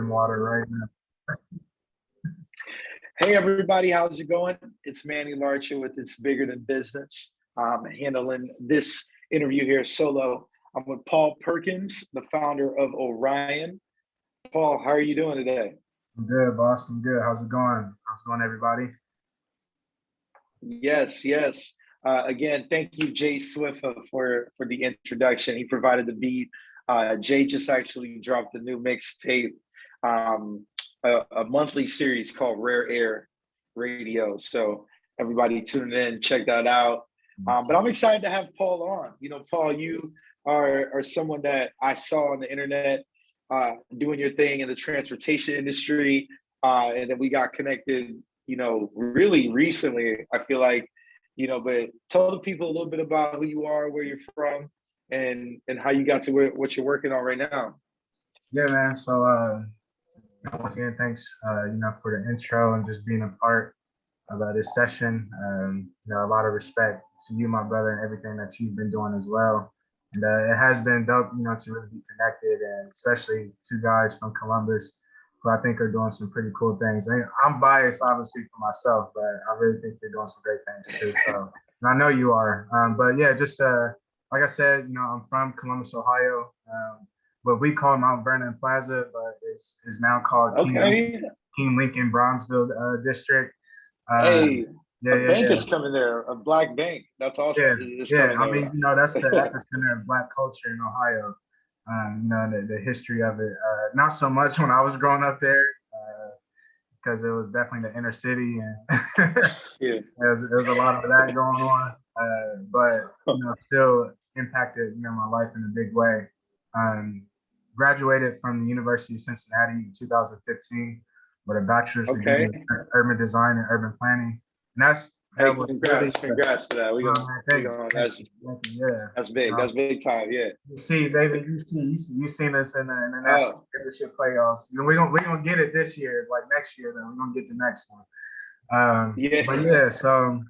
Water right now. Hey everybody, how's it going? It's Manny Larcher with It's Bigger Than Business. I'm handling this interview here solo. I'm with Paul Perkins, the founder of Orion. Paul, how are you doing today? I'm good, boss. I'm good. How's it going? How's it going, everybody? Yes. Again, thank you, Jay Swiffa, for the introduction. He provided the beat. Jay just actually dropped a new mixtape, a monthly series called Rare Air Radio. So everybody tune in, check that out. But I'm excited to have Paul on. You know, Paul, you are someone that I saw on the internet doing your thing in the transportation industry. And then we got connected, you know, really recently, I feel like, you know, but tell the people a little bit about who you are, where you're from, and how you got to what you're working on right now. Yeah, man. So once again, thanks, for the intro and just being a part of this session. A lot of respect to you, my brother, and everything that you've been doing as well. And it has been dope, to really be connected, and especially two guys from Columbus who I think are doing some pretty cool things. And I'm biased, obviously, for myself, but I really think you're doing some great things too. So, and I know you are. But yeah, just like I said, I'm from Columbus, Ohio. What we call Mount Vernon Plaza, but is now called King Lincoln Bronzeville District. Hey, bank is coming there, a black bank. That's awesome. Yeah. I mean, that's the epicenter of black culture in Ohio. The history of it. Not so much when I was growing up there, because it was definitely the inner city, and there was a lot of that going on. But still impacted my life in a big way. Graduated from the University of Cincinnati in 2015 with a bachelor's degree in urban design and urban planning. And congrats to that. That's big. That's big time. Yeah. You see, David, you seen us in the national championship playoffs. We're gonna get it this year. Like next year, though, we're gonna get the next one. But yeah, so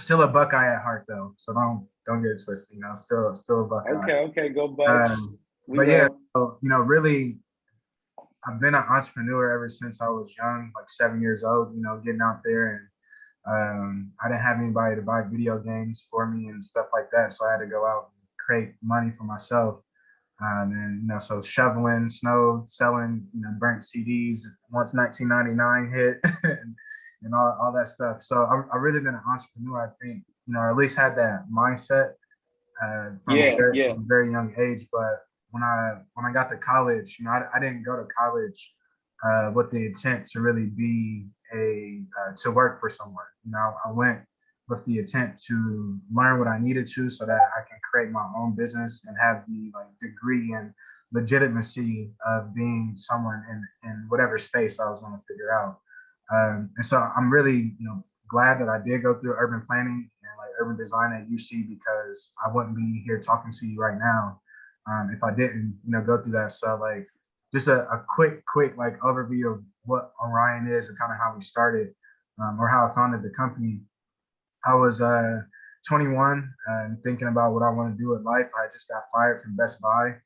still a Buckeye at heart, though. So don't get it twisted. Still a Buckeye. Okay, go Bucks. Really, I've been an entrepreneur ever since I was young, like 7 years old. Getting out there, and I didn't have anybody to buy video games for me and stuff like that, so I had to go out and create money for myself. So shoveling snow, selling burnt CDs once 1999 hit, and all that stuff. So I really been an entrepreneur. I think or at least had that mindset from a very young age. But when I got to college, I didn't go to college with the intent to really be to work for someone. I went with the intent to learn what I needed to, so that I can create my own business and have the degree and legitimacy of being someone in whatever space I was going to figure out. And so I'm really glad that I did go through urban planning and urban design at UC, because I wouldn't be here talking to you right now if I didn't go through that. So just a quick overview of what Orion is and kind of how we started, or how I founded the company. I was 21 and thinking about what I want to do with life. I just got fired from Best Buy,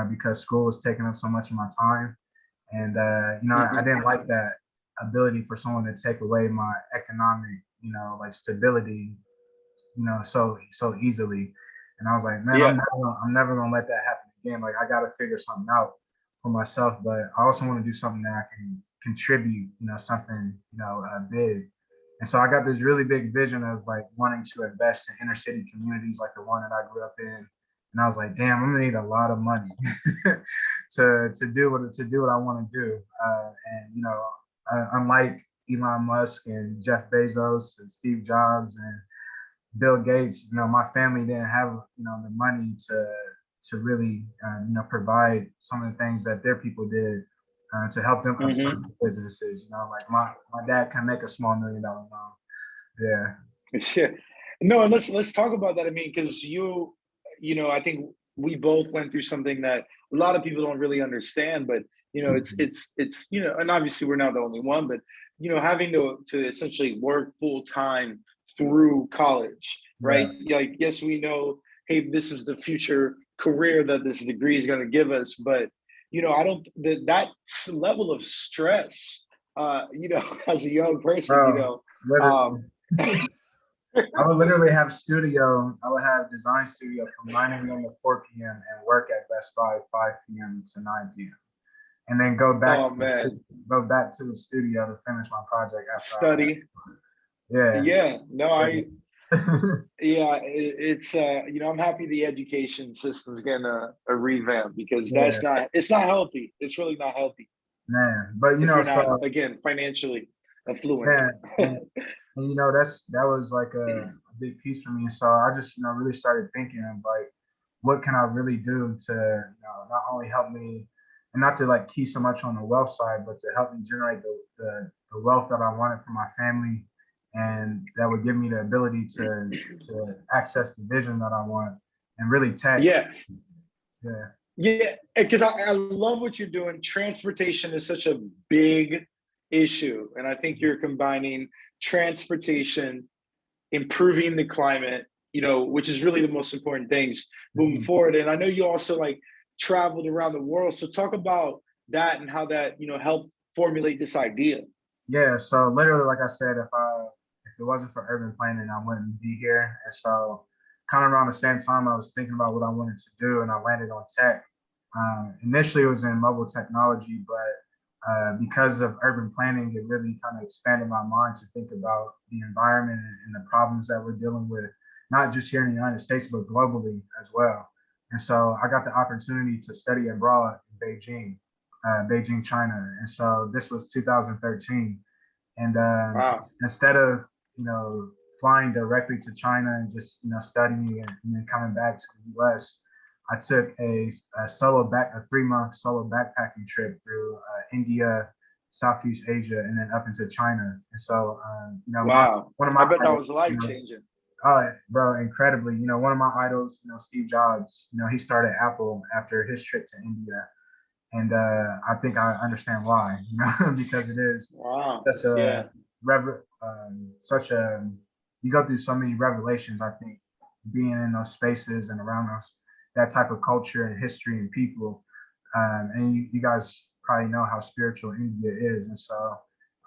because school was taking up so much of my time. And, I didn't like that ability for someone to take away my economic, stability, so easily. And I was like, man, I'm never going to let that happen again. I got to figure something out for myself, but I also want to do something that I can contribute, something, big. And so I got this really big vision of wanting to invest in inner city communities like the one that I grew up in. And I was like, damn, I'm gonna need a lot of money to do what I want to do. Unlike Elon Musk and Jeff Bezos and Steve Jobs and Bill Gates, my family didn't have the money to really provide some of the things that their people did to help them start businesses. My dad can make a small $1 million loan. Yeah. No, and let's talk about that. I mean, because I think we both went through something that a lot of people don't really understand, but it's and obviously we're not the only one, but having to essentially work full time through college, right? Yes, we know, hey, this is the future career that this degree is going to give us, but I don't that level of stress, as a young person, Bro, um, literally. I would literally have studio. I would have design studio from 9 a.m. to 4 p.m. and work at Best Buy 5 p.m. to 9 p.m. and then oh man, go back to the studio to finish my project after I left. study. Yeah. Yeah, no, Yeah. yeah, it's I'm happy the education system's getting a revamp, because Yeah, it's not healthy. It's really not healthy man. But if you're not, so again, financially affluent. man, and that was like a big piece for me. And so I just, really started thinking of like, what can I really do to, not only help me and not to like key so much on the wealth side, but to help me generate the wealth that I wanted for my family, and that would give me the ability to access the vision that I want, and really tech. Yeah, Yeah. yeah, because I love what you're doing. Transportation is such a big issue, and I think you're combining transportation, improving the climate, which is really the most important things moving Mhm. forward. And I know you also like traveled around the world. So talk about that and how that, helped formulate this idea. Yeah, so literally, like I said, if it wasn't for urban planning, I wouldn't be here. And so, kind of around the same time, I was thinking about what I wanted to do, and I landed on tech. Initially, it was in mobile technology, but because of urban planning, it really kind of expanded my mind to think about the environment and the problems that we're dealing with, not just here in the United States, but globally as well. And so, I got the opportunity to study abroad in Beijing, China. And so this was 2013. And Wow. instead of, flying directly to China and just, studying and then coming back to the US, I took a 3-month solo backpacking trip through India, Southeast Asia, and then up into China. And so, Wow. one of I my bet that idols, was life changing. bro, incredibly, one of my idols, Steve Jobs, he started Apple after his trip to India. And I think I understand why, because it is Wow. such a Yeah. such a you go through so many revelations. I think being in those spaces and around us, that type of culture and history and people, and you guys probably know how spiritual India is, and so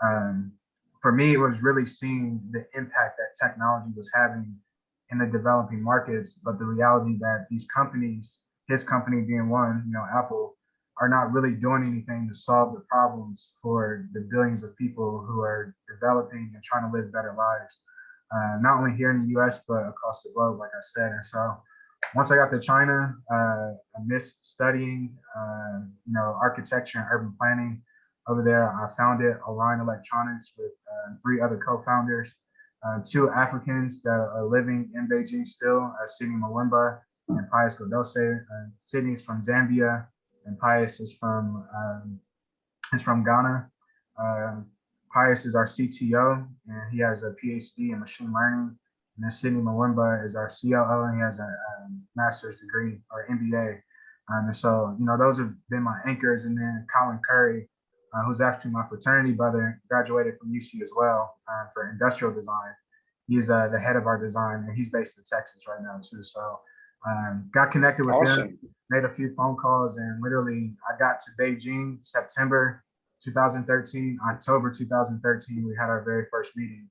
um, for me, it was really seeing the impact that technology was having in the developing markets, but the reality that these companies, his company being one, Apple, are not really doing anything to solve the problems for the billions of people who are developing and trying to live better lives, not only here in the US, but across the globe, like I said. And so once I got to China, I missed studying, architecture and urban planning over there. I founded Orion Electronics with 3 other co-founders, 2 Africans that are living in Beijing still, Sydney Mwimba and Pius Godose. Sydney's from Zambia, and Pius is from Ghana. Uh, Pius is our CTO, and he has a PhD in machine learning. And then Sydney Mwimba is our COO, and he has a master's degree or MBA. And so, those have been my anchors. And then Colin Curry, who's actually my fraternity brother, graduated from UC as well for industrial design. He's the head of our design, and he's based in Texas right now too. So got connected with them, made a few phone calls, and literally I got to Beijing September 2013, October 2013, we had our very first meeting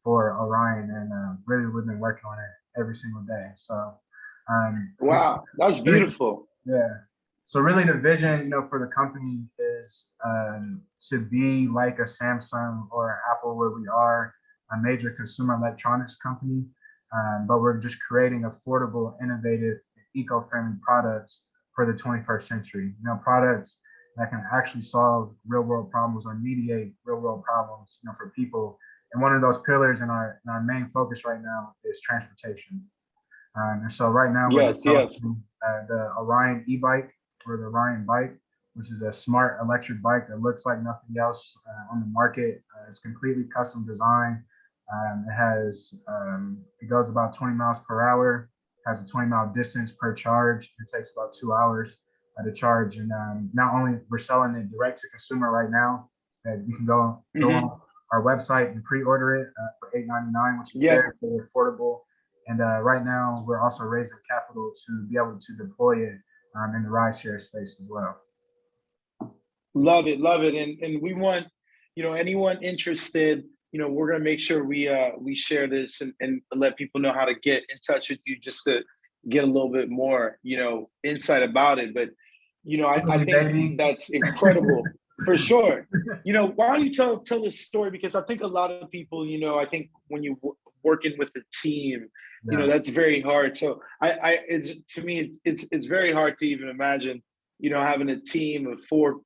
for Orion, and really we've been working on it every single day. So Wow, that's beautiful. Yeah. So really the vision, for the company is to be like a Samsung or Apple, where we are a major consumer electronics company, but we're just creating affordable, innovative, eco-friendly products for the 21st century. Products that can actually solve real-world problems or mediate real-world problems, for people. And one of those pillars in our main focus right now is transportation. And so right now we're developing the Orion E-Bike, or the Orion Bike, which is a smart electric bike that looks like nothing else on the market. It's completely custom designed. It goes about 20 miles per hour, has a 20-mile distance per charge. It takes about 2 hours to charge. And not only we're selling it direct to consumer right now, that you can go on our website and pre-order it for $8.99, which is very, very affordable. And right now we're also raising capital to be able to deploy it in the rideshare space as well. Love it, love it. And we want, anyone interested, we're gonna make sure we share this and let people know how to get in touch with you just to get a little bit more, insight about it. But I think Baby. that's incredible for sure. Why don't you tell this story? Because I think a lot of people, I think when you working with a team, Yeah. that's very hard. So it's, to me, it's very hard to even imagine, having a team of four,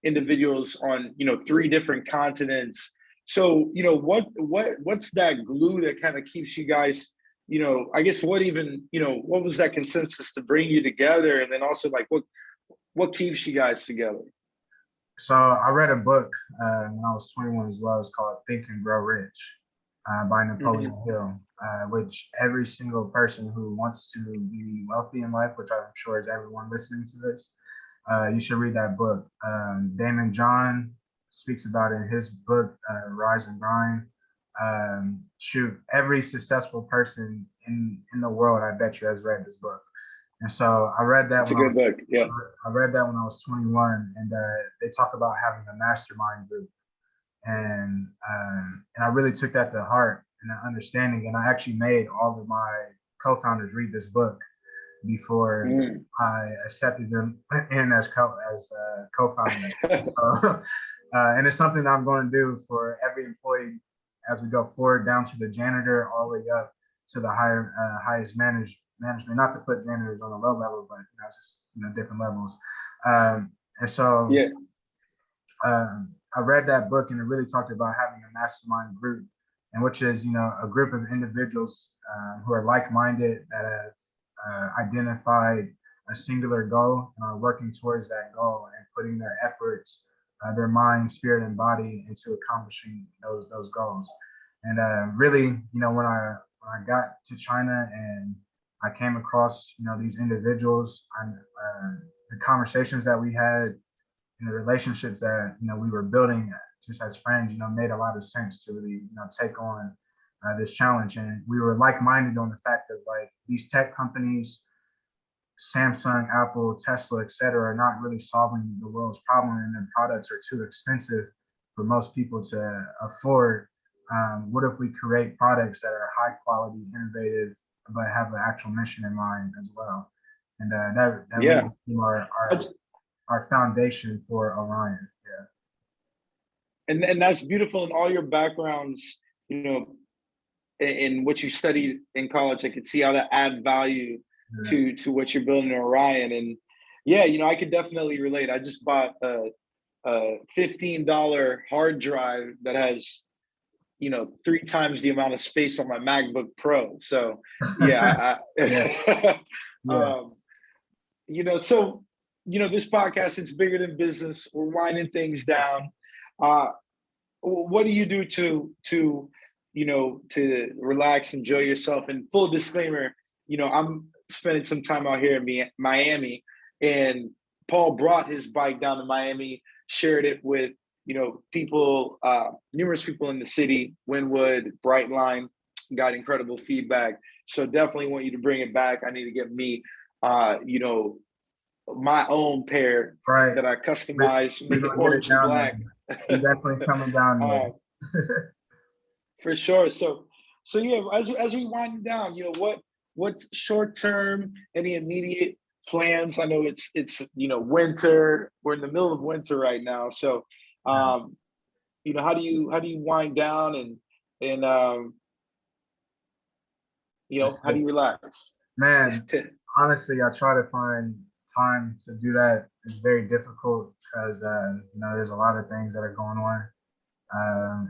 individuals on, 3 different continents. So, what's that glue that kind of keeps you guys, I guess what was that consensus to bring you together? And then also like, what keeps you guys together? So I read a book when I was 21 as well. It's called Think and Grow Rich by Napoleon Hill, which every single person who wants to be wealthy in life, which I'm sure is everyone listening to this, you should read that book. Damon John speaks about it in his book, Rise and Grind. Shoot, every successful person in the world, I bet you, has read this book. And so I read that. It's a good book. Yeah. I read that when I was 21, and they talk about having a mastermind group, and I really took that to heart and an understanding. And I actually made all of my co-founders read this book before I accepted them in as co-founders. So, and it's something that I'm going to do for every employee as we go forward, down to the janitor, all the way up to the highest management. Not to put janitors on a low level, but just different levels. And so I read that book, and it really talked about having a mastermind group, and which is a group of individuals who are like-minded, that have identified a singular goal and are working towards that goal and putting their efforts, their mind, spirit, and body into accomplishing those goals. And really, when I got to China and I came across, these individuals, and the conversations that we had and the relationships that, we were building just as friends, made a lot of sense to really, take on this challenge. And we were like-minded on the fact that like these tech companies, Samsung, Apple, Tesla, et cetera, are not really solving the world's problem, and their products are too expensive for most people to afford. What if we create products that are high quality, innovative, but have an actual mission in mind as well? And that really became our foundation for Orion. And that's beautiful in all your backgrounds, in what you studied in college. I could see how that add value to what you're building in Orion. And I could definitely relate. I just bought a $15 hard drive that has 3 times the amount of space on my MacBook Pro. So so this podcast, it's bigger than business. We're winding things down. What do you do to relax, enjoy yourself? And full disclaimer, I'm spending some time out here in Miami, and Paul brought his bike down to Miami, shared it with people, numerous people in the city, Wynwood, Brightline, got incredible feedback. So definitely want you to bring it back. I need to get me, my own pair that I customize, make it orange and black. You're definitely coming down there. For sure. So as we wind down, what's short term, any immediate plans? I know it's winter. We're in the middle of winter right now. So how do you wind down and how do you relax? Man, honestly, I try to find time to do that. It's very difficult because there's a lot of things that are going on,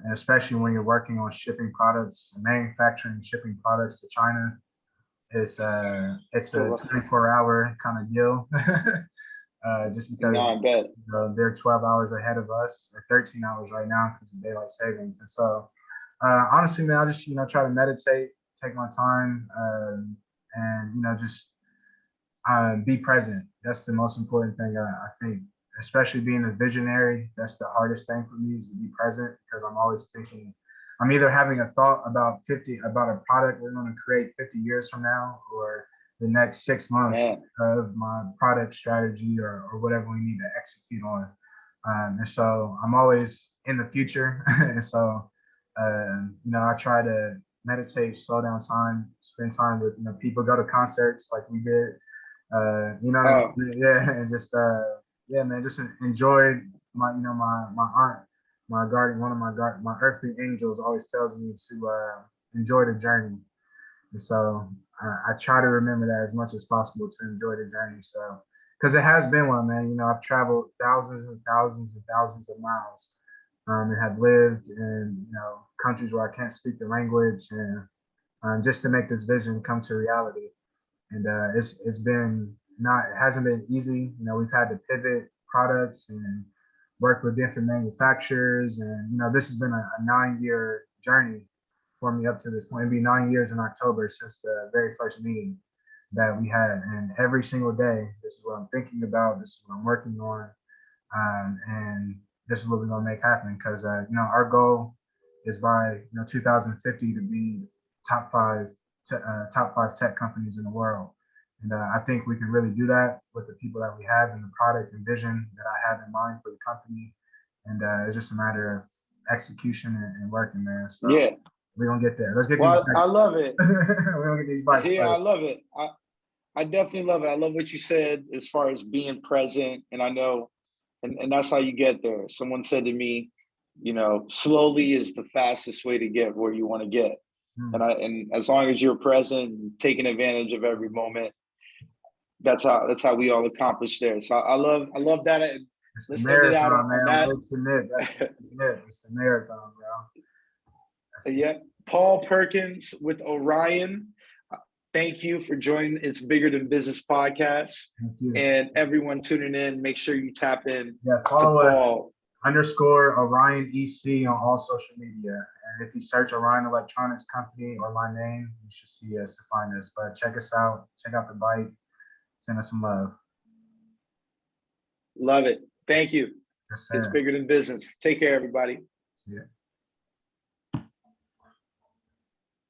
and especially when you're working on shipping products, manufacturing, shipping products to China. It's a 24-hour kind of deal. Just because they're 12 hours ahead of us, or 13 hours right now because of daylight savings. And so honestly, man, I just try to meditate, take my time, and just be present. That's the most important thing. I think, especially being a visionary, that's the hardest thing for me, is to be present, because I'm always thinking, I'm either having a thought about a product we're going to create 50 years from now, or the next 6 months of my product strategy, or whatever we need to execute on. And so I'm always in the future. And so, I try to meditate, slow down time, spend time with, people, go to concerts like we did, what I Oh, mean? Yeah. And just, yeah, man, just enjoy my aunt, my guardian, one of my earthly angels always tells me to, enjoy the journey. And so I try to remember that as much as possible to enjoy the journey. So, because it has been one, man. I've traveled thousands and thousands and thousands of miles, and have lived in countries where I can't speak the language, and just to make this vision come to reality. And it's been not it hasn't been easy. We've had to pivot products and work with different manufacturers, and this has been a 9-year journey for me up to this point. It'll be 9 years in October since the very first meeting that we had, and every single day, this is what I'm thinking about. This is what I'm working on, and this is what we're gonna make happen. Because our goal is by 2050 to be top five top five tech companies in the world. And I think we can really do that with the people that we have and the product and vision that I have in mind for the company. And it's just a matter of execution and working, man. So yeah. we're gonna get there. Let's get these Well, I bikes. love it. We're gonna get these bikes. Yeah, I First. love it. I definitely love it. I love what you said as far as being present. And I know, and that's how you get there. Someone said to me, slowly is the fastest way to get where you want to get. And as long as you're present and taking advantage of every moment, that's how we all accomplish there. So I love that. It's the Let's end it out marathon, on man. that. It's it. It's the marathon, bro. Yeah. Paul Perkins with Orion. Thank you for joining It's Bigger Than Business Podcast. Thank you. And everyone tuning in, make sure you tap in follow to us Paul. _ Orion EC on all social media. And if you search Orion Electronics Company or my name, you should see us and find us. But check us out. Check out the bike. Send us some love. Love it. Thank you. Yes, sir. It's Bigger Than Business. Take care, everybody. See ya.